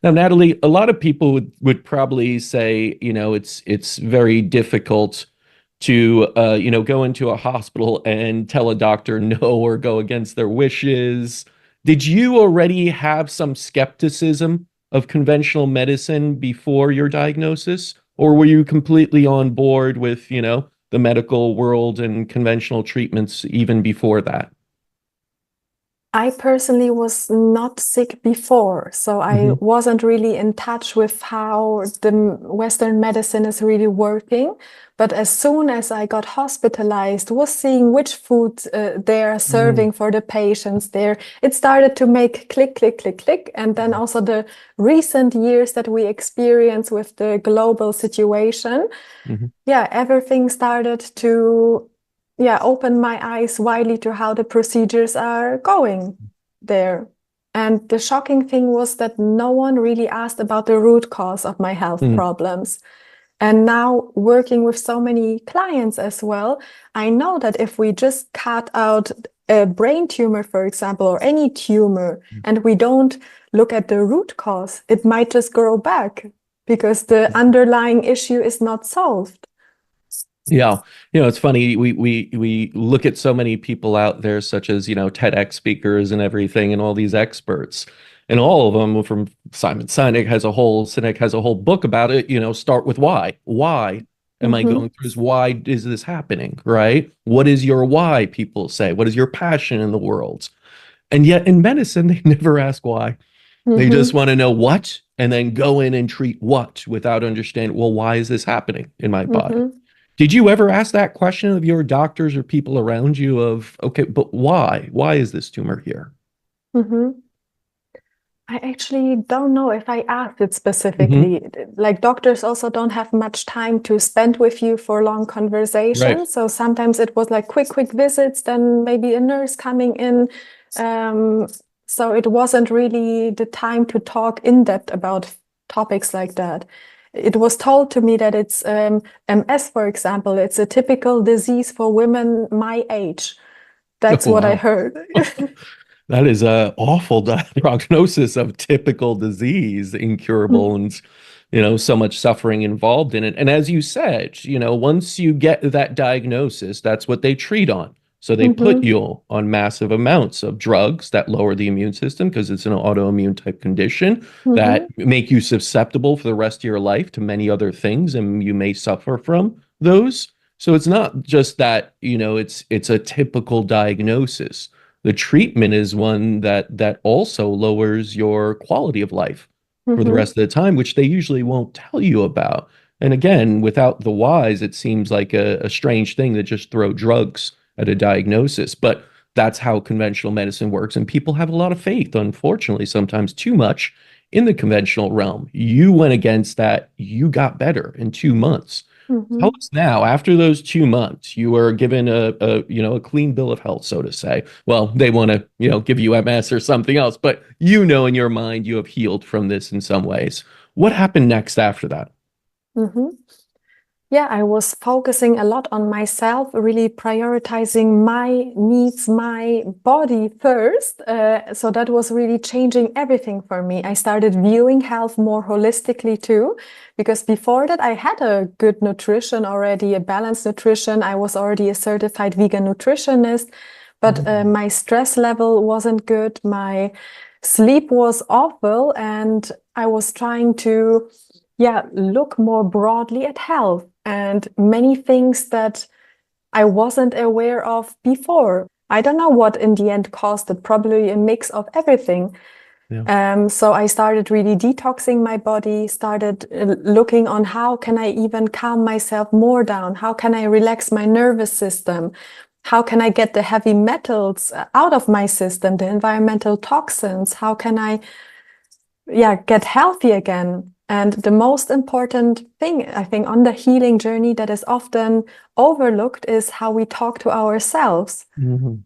Now, Natalie, a lot of people would probably say, it's very difficult to go into a hospital and tell a doctor no or go against their wishes. Did you already have some skepticism of conventional medicine before your diagnosis, or were you completely on board with, the medical world and conventional treatments even before that? I personally was not sick before, so I Hmm. wasn't really in touch with how the Western medicine is really working. But as soon as I got hospitalized, was seeing which food they are serving for the patients there, it started to make click, click, click, click. And then also the recent years that we experience with the global situation, Hmm. yeah, everything started to, yeah, open my eyes widely to how the procedures are going there. And the shocking thing was that no one really asked about the root cause of my health Hmm. problems. And now, working with so many clients as well, I know that if we just cut out a brain tumor, for example, or any tumor, and we don't look at the root cause, it might just grow back because the underlying issue is not solved. Yeah, it's funny. We look at so many people out there, such as TEDx speakers and everything, and all these experts, and all of them from Sinek has a whole book about it. Start with why. Why am I Mm-hmm, going through this? Why is this happening? Right? What is your why? People say. What is your passion in the world? And yet in medicine, they never ask why. They just mm-hmm, want to know what, and then go in and treat what without understanding. Well, why is this happening in my body? mm-hmm, Did you ever ask that question of your doctors or people around you of, okay, but why? Why is this tumor here? mm-hmm. I actually don't know if I asked it Hmm. specifically. Like doctors also don't have much time to spend with you for long Right. conversations. So sometimes it was like quick visits, then maybe a nurse coming in. Um, so it wasn't really the time to talk in depth about topics like that. It was told to me that it's MS, for example. It's a typical disease for women my age. Oh, That's what I wow. heard. That is a awful prognosis of typical disease, incurable, and so much suffering involved in it. And as you said, once you get that diagnosis, that's what they treat on. So they put Mm-hmm, you on massive amounts of drugs that lower the immune system because it's an autoimmune type condition that mm-hmm, make you susceptible for the rest of your life to many other things, and you may suffer from those. So it's not just that, it's a typical diagnosis. The treatment is one that also lowers your quality of life for the mm-hmm. rest of the time, which they usually won't tell you about. And again, without the whys, it seems like a strange thing to just throw drugs at a diagnosis. But that's how conventional medicine works. And people have a lot of faith, unfortunately, sometimes too much in the conventional realm. You went against that, you got better in 2 months. Tell Mm-hmm. us now, after those 2 months, you were given a clean bill of health, so to say. Well, they want to, give you MS or something else, but in your mind you have healed from this in some ways. What happened next after that? Mm-hmm. Yeah, I was focusing a lot on myself, really prioritizing my needs, my body first. So that was really changing everything for me. I started viewing health more holistically too, because before that I had a good nutrition already, a balanced nutrition. I was already a certified vegan nutritionist, but Mhm. my stress level wasn't good. My sleep was awful, and I was trying to, yeah, look more broadly at health and many things that I wasn't aware of before. I don't know what in the end caused it, probably a mix of everything. Yeah. So I started really detoxing my body, started looking on how can I even calm myself more down? How can I relax my nervous system? How can I get the heavy metals out of my system, the environmental toxins? How can I, yeah, get healthy again? And the most important thing, I think, on the healing journey that is often overlooked is how we talk to ourselves. Mhm.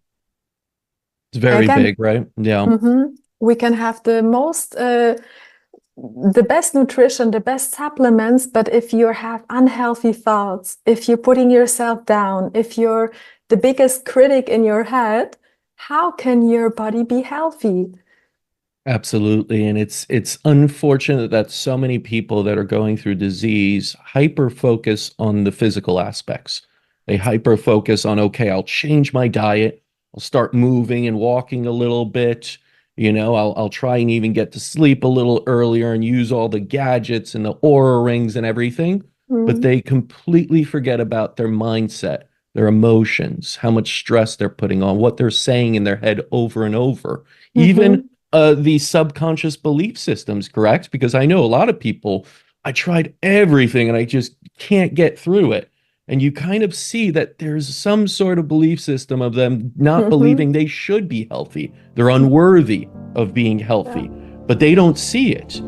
It's very Again, big, right? Yeah. we can have the best nutrition, the best supplements, but if you have unhealthy thoughts, if you're putting yourself down, if you're the biggest critic in your head, how can your body be healthy? Absolutely. And it's unfortunate that so many people that are going through disease hyper focus on the physical aspects. They hyper focus on, okay, I'll change my diet. I'll start moving and walking a little bit. I'll try and even get to sleep a little earlier and use all the gadgets and the aura rings and everything. But Mm. they completely forget about their mindset, their emotions, how much stress they're putting on, what they're saying in their head over and over. Even Mhm. the subconscious belief systems, correct? Because I know a lot of people, I tried everything and I just can't get through it. And you kind of see that there's some sort of belief system of them not Mhm. believing they should be healthy. They're unworthy of being Yeah. healthy, but they don't see it.